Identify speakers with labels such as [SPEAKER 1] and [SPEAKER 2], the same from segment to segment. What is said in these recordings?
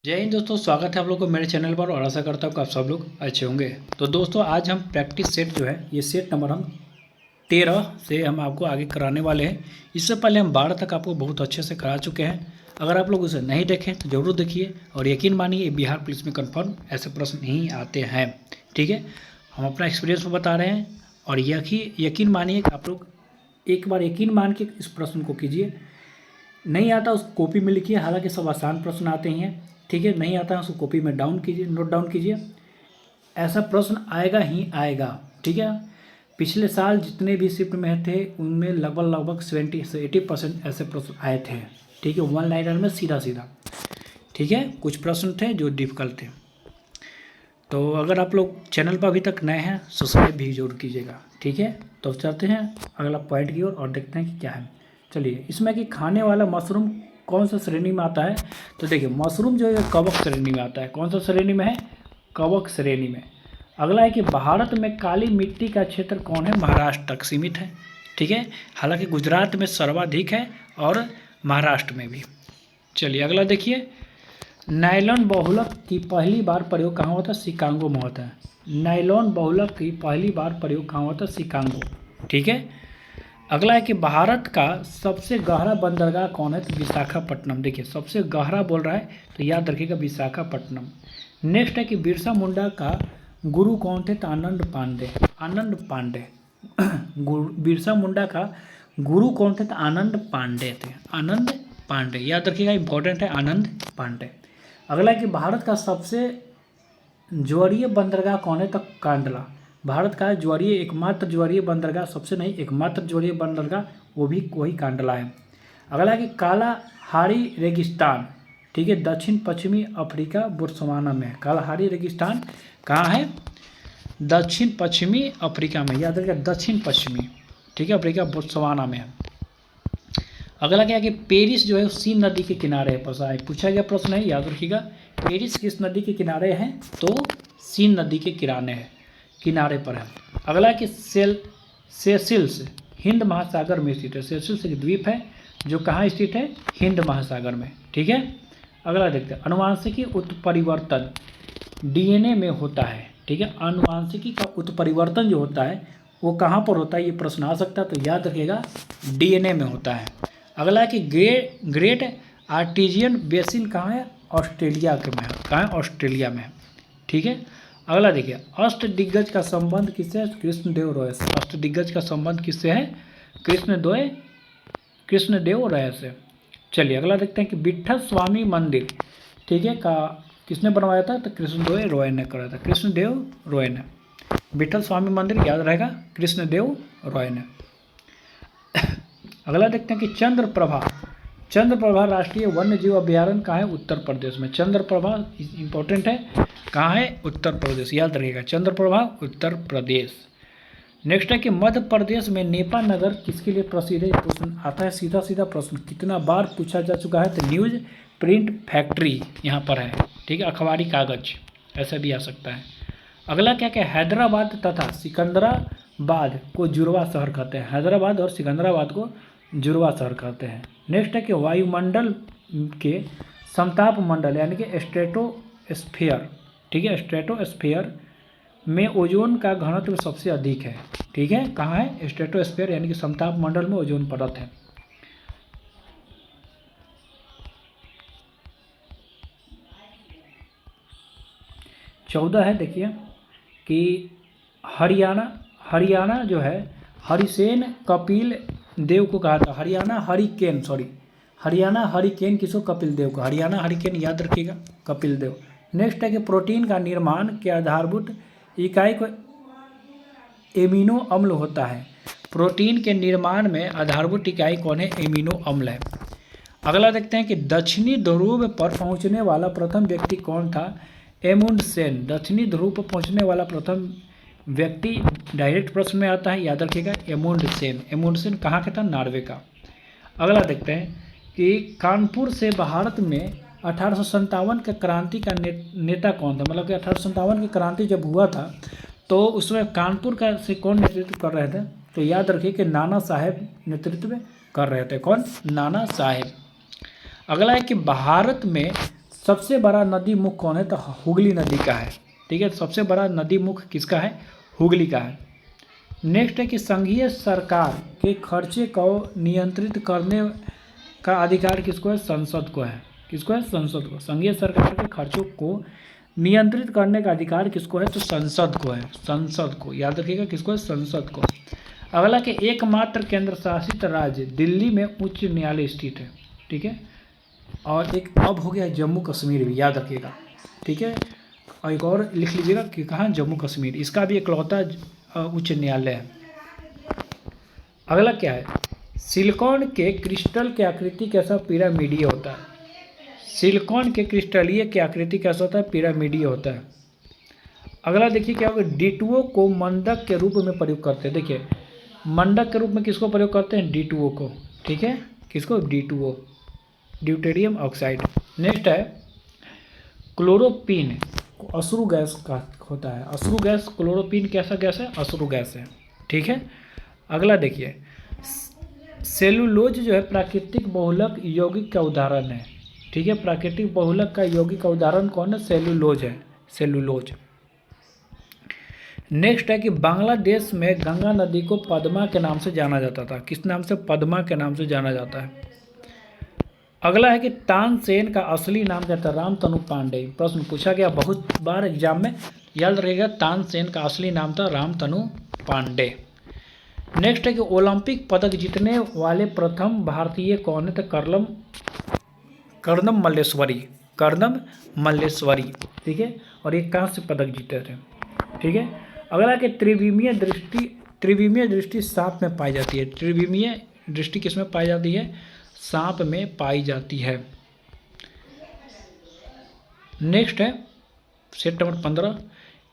[SPEAKER 1] जय हिंद दोस्तों, स्वागत है आप लोगों को मेरे चैनल पर और आशा करता हूँ कि आप सब लोग अच्छे होंगे। तो दोस्तों आज हम प्रैक्टिस सेट जो है ये सेट नंबर हम 13 से हम आपको आगे कराने वाले हैं। इससे पहले हम 12 तक आपको बहुत अच्छे से करा चुके हैं। अगर आप लोग उसे नहीं देखें तो ज़रूर देखिए और यकीन मानिए बिहार पुलिस में कन्फर्म ऐसे प्रश्न नहीं आते हैं। ठीक है, हम अपना एक्सपीरियंस में बता रहे हैं और यकीन मानिए कि आप लोग एक बार यकीन मान के इस प्रश्न को कीजिए। नहीं आता उस कॉपी में लिखिए, हालांकि सब आसान प्रश्न आते ही हैं। ठीक है, नहीं आता है उसको कॉपी में डाउन कीजिए, नोट डाउन कीजिए। ऐसा प्रश्न आएगा ही आएगा। ठीक है, पिछले साल जितने भी शिफ्ट में थे उनमें लगभग 70 से 80% ऐसे प्रश्न आए थे। ठीक है, वन लाइनर में सीधा सीधा। ठीक है, कुछ प्रश्न थे जो डिफिकल्ट थे। तो अगर आप लोग चैनल पर अभी तक नए हैं सब्सक्राइब भी जरूर कीजिएगा। ठीक है, तो चलते हैं अगला पॉइंट की ओर और देखते हैं कि क्या है। चलिए, इसमें कि खाने वाला मशरूम कौन सा श्रेणी में आता है। तो देखिए, मशरूम जो है कवक श्रेणी में आता है। कौन सा श्रेणी में है? कवक श्रेणी में। अगला है कि भारत में काली मिट्टी का क्षेत्र कौन है? महाराष्ट्र तक सीमित है। ठीक है, हालांकि गुजरात में सर्वाधिक है और महाराष्ट्र में भी। चलिए अगला देखिए, नायलॉन बहुलक की पहली बार प्रयोग कहाँ होता है? शिकागो में होता है। नायलॉन बहुलक की पहली बार प्रयोग कहाँ होता है? शिकागो। ठीक है, अगला है कि भारत का सबसे गहरा बंदरगाह कौन है? तो विशाखापट्टनम। देखिए, सबसे गहरा बोल रहा है तो याद रखिएगा विशाखापट्टनम। नेक्स्ट है कि बिरसा मुंडा का गुरु कौन थे? तो आनंद पांडे। आनंद पांडे बिरसा मुंडा का गुरु कौन थे? तो आनंद पांडे थे। आनंद पांडे याद रखिएगा, इंपॉर्टेंट है आनंद पांडे। अगला है कि भारत का सबसे ज्वारीय बंदरगाह कौन है? तो कांडला। भारत का ज्वारीय एकमात्र ज्वारीय बंदरगाह, सबसे नहीं एकमात्र ज्वारीय बंदरगाह वो भी वही कांडला है। अगला है कि कालाहारी रेगिस्तान, ठीक है, दक्षिण पश्चिमी अफ्रीका बोत्सवाना में है। कालाहारी रेगिस्तान कहाँ है? दक्षिण पश्चिमी अफ्रीका में, याद रखिएगा दक्षिण पश्चिमी, ठीक है, अफ्रीका बोत्सवाना में है। अगला क्या है कि पेरिस जो है सीन नदी के किनारे है। पूछा गया प्रश्न है, याद रखिएगा पेरिस किस नदी के किनारे है? तो सीन नदी के किनारे पर है। अगला कि सेशिल्स हिंद महासागर में स्थित है। सेशिल्स एक द्वीप है जो कहाँ स्थित है? हिंद महासागर में। ठीक है, अगला देखते हैं, अनुवांशिकी उत्परिवर्तन डीएनए में होता है। ठीक है, अनुवांशिकी का उत्परिवर्तन जो होता है वो कहाँ पर होता है? ये प्रश्न आ सकता है, तो याद रखिएगा डीएनए में होता है। अगला है कि ग्रेट आर्टिजियन बेसिन कहाँ है? ऑस्ट्रेलिया के में है। कहाँ है? ऑस्ट्रेलिया में है। ठीक है, अगला देखिए, अष्टदिग्गज का संबंध किससे है? कृष्णदेव राय से। अष्टदिग्गज का संबंध किससे है? कृष्णदेव राय से। चलिए अगला देखते हैं कि विट्ठल स्वामी मंदिर, ठीक है, का किसने बनवाया था? तो कृष्णदेव राय ने कराया था। कृष्णदेव राय ने। विट्ठल स्वामी मंदिर याद रहेगा कृष्णदेव राय ने। अगला देखते हैं कि चंद्रप्रभा राष्ट्रीय वन्य जीव अभ्यारण्य कहाँ है? उत्तर प्रदेश में। चंद्रप्रभा इंपॉर्टेंट है, कहाँ है? उत्तर प्रदेश, याद रखिएगा चंद्रप्रभा उत्तर प्रदेश। नेक्स्ट है कि मध्य प्रदेश में नेपा नगर किसके लिए प्रसिद्ध है? प्रश्न आता है सीधा सीधा प्रश्न, कितना बार पूछा जा चुका है? तो न्यूज प्रिंट फैक्ट्री यहाँ पर है। ठीक है, अखबारी कागज ऐसा भी आ सकता है। अगला क्या क्या, हैदराबाद तथा सिकंदराबाद को जुड़वा शहर कहते हैं। हैदराबाद और सिकंदराबाद को जुड़वा शहर कहते हैं। नेक्स्ट है कि वायुमंडल के समताप मंडल यानी कि स्ट्रेटोस्फीयर, ठीक है, स्ट्रेटोस्फीयर में ओजोन का घनत्व सबसे अधिक है। ठीक है, कहाँ है? स्ट्रेटोस्फीयर यानी कि समताप मंडल में ओजोन परत है। चौदह है, देखिए कि हरियाणा जो है हरिसेन कपिल देव को कहा था। हरियाणा हरिकेन किसको? कपिल देव को। हरियाणा हरिकेन याद रखिएगा कपिल देव। नेक्स्ट है कि प्रोटीन का निर्माण के आधारभूत इकाई को एमिनो अम्ल होता है। प्रोटीन के निर्माण में आधारभूत इकाई कौन है? एमिनो अम्ल है। अगला देखते हैं कि दक्षिणी ध्रुव पर पहुंचने वाला प्रथम व्यक्ति कौन था? एमुंडसेन। दक्षिणी ध्रुव पर पहुंचने वाला प्रथम व्यक्ति डायरेक्ट प्रश्न में आता है, याद रखिएगा एमुंडसेन। एमुंडसेन कहाँ का था? नॉर्वे का। अगला देखते हैं कि कानपुर से भारत में 1857 के क्रांति का नेता कौन था? मतलब कि 1857 की क्रांति जब हुआ था तो उसमें कानपुर का से कौन नेतृत्व कर रहे थे? तो याद रखिए कि नाना साहेब नेतृत्व कर रहे थे। कौन? नाना साहेब। अगला है कि भारत में सबसे बड़ा नदी मुख कौन है? तो हुगली नदी का है। ठीक है, सबसे बड़ा नदी मुख किसका है? हुगली का है। नेक्स्ट है कि संघीय सरकार के खर्चे को नियंत्रित करने का अधिकार किसको है? संसद को है। किसको है? संसद को। संघीय सरकार के खर्चों को नियंत्रित करने का अधिकार किसको है? तो संसद को है। संसद को, याद रखिएगा, किसको है? संसद को। अगला कि एकमात्र केंद्र शासित राज्य दिल्ली में उच्च न्यायालय स्थित है। ठीक है, और एक अब हो गया जम्मू कश्मीर भी, याद रखिएगा। ठीक है, और एक और लिख लीजिएगा कि कहाँ? जम्मू कश्मीर, इसका भी इकलौता उच्च न्यायालय है। अगला क्या है? सिलिकॉन के क्रिस्टल की आकृति कैसा? पिरामिडीय होता है। सिलिकॉन के क्रिस्टलीय की आकृति कैसा होता है? पिरामिडीय होता है। अगला देखिए क्या होगा? D2O को मंडक के रूप में प्रयोग करते हैं। देखिए, मंडक के रूप में किसको प्रयोग करते हैं? D2O को। ठीक है, किसको? D2O, deuterium oxide. नेक्स्ट है क्लोरोपिन, अश्रु गैस का होता है। अश्रु गैस, क्लोरोपिन कैसा गैस है? अश्रु गैस है। ठीक है, अगला देखिए, सेलुलोज जो है प्राकृतिक बहुलक यौगिक का उदाहरण है। ठीक है, प्राकृतिक बहुलक का यौगिक का उदाहरण कौन है? सेलुलोज है। सेलुलोज। नेक्स्ट है कि बांग्लादेश में गंगा नदी को पद्मा के नाम से जाना जाता था। किस नाम से? पद्मा के नाम से जाना जाता है। अगला है कि तानसेन का असली नाम क्या था? रामतनु पांडे। प्रश्न पूछा गया बहुत बार एग्जाम में, याद रहेगा। तानसेन का असली नाम था रामतनु पांडे। नेक्स्ट है कि ओलंपिक पदक जीतने वाले प्रथम भारतीय कौन है? तो कर्दम मल्लेश्वरी। कर्दम मल्लेश्वरी। ठीक है, और ये कांस्य पदक जीते थे। ठीक है, अगला कि त्रिविमीय दृष्टि सांप में पाई जाती है। त्रिविमीय दृष्टि किस में पाई जाती है? सांप में पाई जाती है। नेक्स्ट है सेट नंबर 15,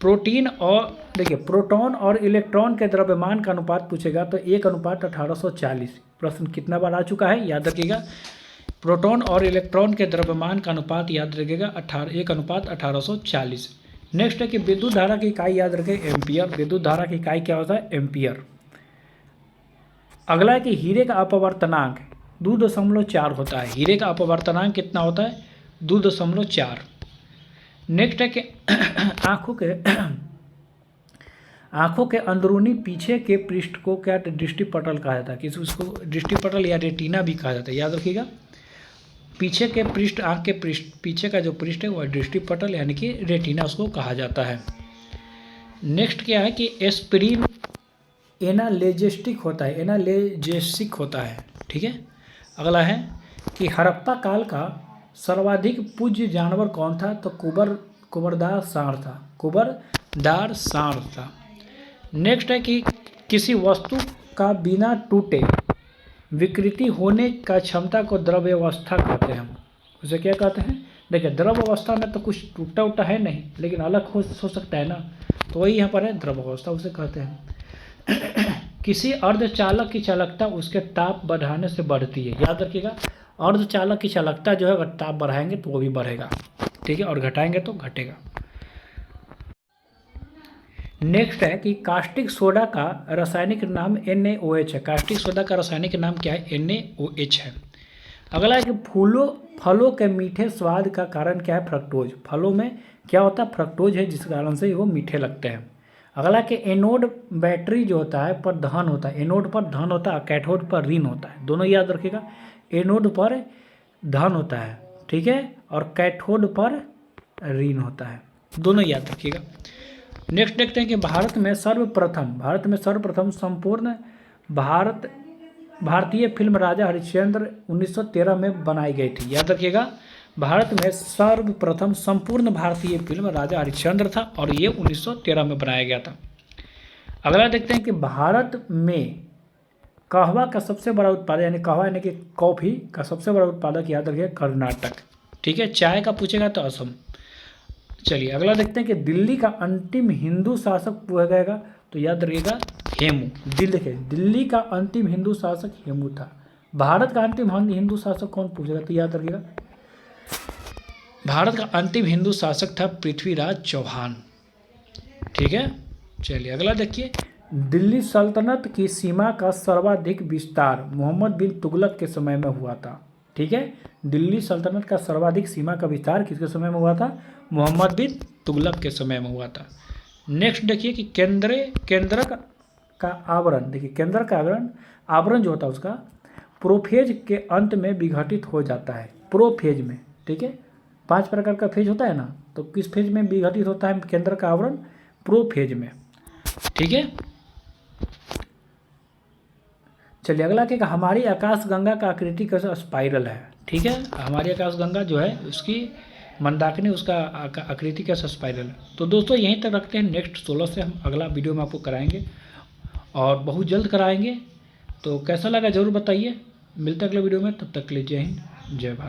[SPEAKER 1] प्रोटीन और देखिए प्रोटॉन और इलेक्ट्रॉन के द्रव्यमान का अनुपात पूछेगा तो 1:1840। प्रश्न कितना बार आ चुका है? याद रखिएगा, प्रोटॉन और इलेक्ट्रॉन के द्रव्यमान का अनुपात याद रखिएगा 1:1840। नेक्स्ट है कि विद्युत धारा की इकाई याद रखें एम्पियर। विद्युत धारा की इकाई क्या होता है? एम्पियर। अगला है कि हीरे का अपवर्तनांक 2.4 होता है। हीरे का अपवर्तनांक कितना होता है? 2.4। नेक्स्ट है कि आंखों के अंदरूनी पीछे के पृष्ठ को क्या दृष्टिपटल कहा जाता है? किसी उसको दृष्टिपटल या रेटिना भी कहा जाता है, याद रखिएगा। पीछे के पृष्ठ, आंख के पृष्ठ, पीछे का जो पृष्ठ है वह दृष्टिपटल यानी कि रेटिना उसको कहा जाता है। नेक्स्ट क्या है कि एस्पिरिन एनाल्जेसिक होता है। एनाल्जेसिक होता है। ठीक है, अगला है कि हड़प्पा काल का सर्वाधिक पूज्य जानवर कौन था? तो कुबरदार सांड था। कुबरदार सांड था। नेक्स्ट है कि किसी वस्तु का बिना टूटे विकृति होने का क्षमता को द्रव्यावस्था कहते हैं हम। उसे क्या कहते हैं? देखिए, द्रव्यावस्था में तो कुछ टूटा उटा है नहीं, लेकिन अलग हो सकता है ना, तो वही यहाँ पर है द्रव्यावस्था, उसे कहते हैं। किसी अर्धचालक की चालकता उसके ताप बढ़ाने से बढ़ती है। याद रखिएगा, अर्धचालक की चालकता जो है अगर ताप बढ़ाएंगे तो वो भी बढ़ेगा। ठीक है, और घटाएंगे तो घटेगा। नेक्स्ट है कि कास्टिक सोडा का रासायनिक नाम NaOH है। कास्टिक सोडा का रासायनिक नाम क्या है? NaOH है। अगला है कि फलों के मीठे स्वाद का कारण क्या है? फ्रक्टोज। फलों में क्या होता है? फ्रक्टोज है, जिस कारण से वो मीठे लगते हैं। अगला कि एनोड बैटरी जो होता है पर धन होता है। एनोड पर धन होता है, कैथोड पर ऋण होता है। दोनों याद रखिएगा, एनोड पर धन होता है, ठीक है, और कैथोड पर ऋण होता है। दोनों याद रखिएगा। नेक्स्ट देखते हैं कि भारत में सर्वप्रथम संपूर्ण भारतीय फिल्म राजा हरिश्चंद्र 1913 में बनाई गई थी। याद रखिएगा, भारत में सर्वप्रथम संपूर्ण भारतीय फिल्म राजा हरिश्चंद्र था और ये 1913 में बनाया गया था। अगला देखते हैं कि भारत में कहवा का सबसे बड़ा उत्पादक यानी कहवा यानी कि कॉफ़ी का सबसे बड़ा उत्पादक याद रखिए कर्नाटक। ठीक है, चाय का पूछेगा तो असम। चलिए अगला देखते हैं कि दिल्ली का अंतिम हिंदू शासक पूछा जाएगा तो याद रखिएगा हेमू। दिल्ली का अंतिम हिंदू शासक हेमू था। भारत का अंतिम हिंदू शासक कौन पूछेगा तो याद रखिएगा, भारत का अंतिम हिंदू शासक था पृथ्वीराज चौहान। ठीक है, चलिए अगला देखिए, दिल्ली सल्तनत की सीमा का सर्वाधिक विस्तार मोहम्मद बिन तुगलक के समय में हुआ था। ठीक है। दिल्ली सल्तनत का सर्वाधिक सीमा का विस्तार किसके समय में हुआ था? मोहम्मद बिन तुगलक के समय में हुआ था। नेक्स्ट देखिए कि केंद्रक का आवरण, देखिए केंद्र का आवरण जो होता है उसका प्रोफेज के अंत में विघटित हो जाता है, प्रोफेज में, ठीक है। 5 प्रकार का फेज होता है ना, तो किस फेज में विघटित होता है केंद्र का आवरण? प्रोफेज में, ठीक है। चलिए अगला क्या, हमारी आकाशगंगा का आकृति कैसा स्पाइरल है, ठीक है। हमारी आकाशगंगा जो है उसकी मंदाकिनी, उसका आकृति कैसा स्पाइरल है। तो दोस्तों यहीं तक रखते हैं, नेक्स्ट 16 से हम अगला वीडियो में आपको कराएंगे और बहुत जल्द कराएंगे। तो कैसा लगा ज़रूर बताइए। मिलते हैं अगले वीडियो में, तब तक के लिए जय हिंद, जय भारत।